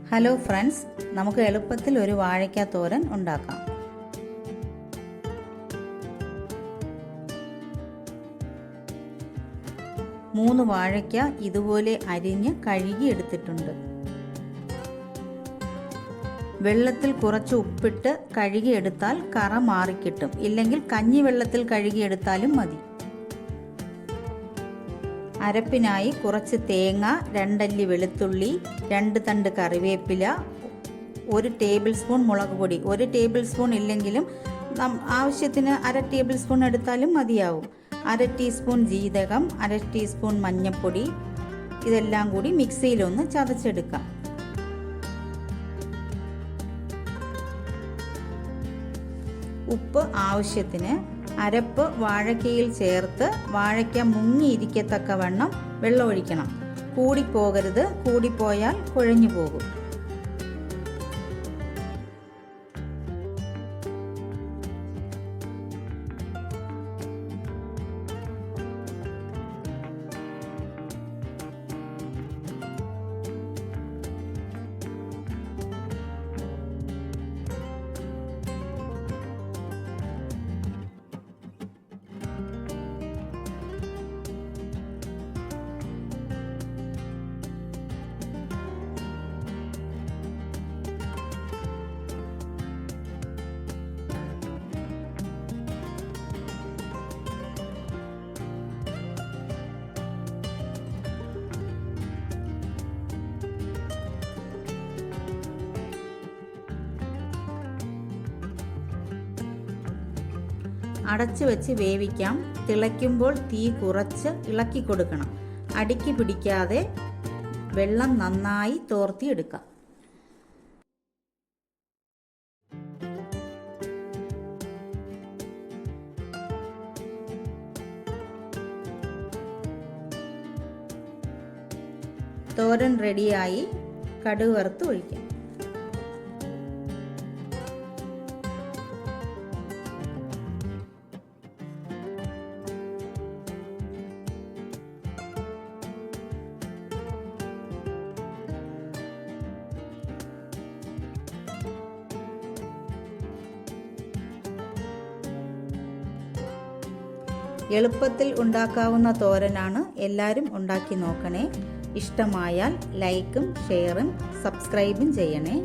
Hello friends, നമുക്ക് എളുപ്പത്തിൽ ഒരു വാഴയ്ക്ക തോരൻ ഉണ്ടാക്കാം. മൂന്ന് വാഴയ്ക്ക ഇതുപോലെ അരിഞ്ഞ് കഴുകി എടുത്തിട്ടുണ്ട്. വെള്ളത്തിൽ കുറച്ച് ഉപ്പിട്ട് കഴുകിയെടുത്താൽ കറ മാറിക്കിട്ടും. ഇല്ലെങ്കിൽ കഞ്ഞി വെള്ളത്തിൽ കഴുകിയെടുത്താലും മതി. അരപ്പിനായി കുറച്ച് തേങ്ങ, 2 അല്ലി വെളുത്തുള്ളി, 2 തണ്ട് കറിവേപ്പില, 1 ടേബിൾ സ്പൂൺ മുളക് പൊടി. 1 ടേബിൾ സ്പൂൺ ഇല്ലെങ്കിലും ആവശ്യത്തിന് 1/2 ടേബിൾ സ്പൂൺ എടുത്താലും മതിയാവും. 1/2 ടീസ്പൂൺ ജീരകം, 1/2 ടീസ്പൂൺ മഞ്ഞൾപ്പൊടി. ഇതെല്ലാം കൂടി മിക്സിയിലൊന്ന് ചതച്ചെടുക്കാം. ഉപ്പ് ആവശ്യത്തിന്. അരപ്പ് വാഴയ്ക്കയിൽ ചേർത്ത് വാഴയ്ക്ക മുങ്ങിയിരിക്കത്തക്കവണ്ണം വെള്ളം ഒഴിക്കണം. കൂടിപ്പോകരുത്, കൂടിപ്പോയാൽ കുഴഞ്ഞു പോകും. അടച്ചു വെച്ച് വേവിക്കാം. തിളയ്ക്കുമ്പോൾ തീ കുറച്ച് ഇളക്കി കൊടുക്കണം. അടിക്ക് പിടിക്കാതെ വെള്ളം നന്നായി തോർത്തിയെടുക്കാം. തോരൻ റെഡിയായി. കടുക് വറുത്ത് ഒഴിക്കാം. എളുപ്പത്തിൽ ഉണ്ടാക്കാവുന്ന തോരനാണ്. എല്ലാവരും ഉണ്ടാക്കി നോക്കണേ. ഇഷ്ടമായാൽ ലൈക്കും ഷെയറും സബ്സ്ക്രൈബും ചെയ്യണേ.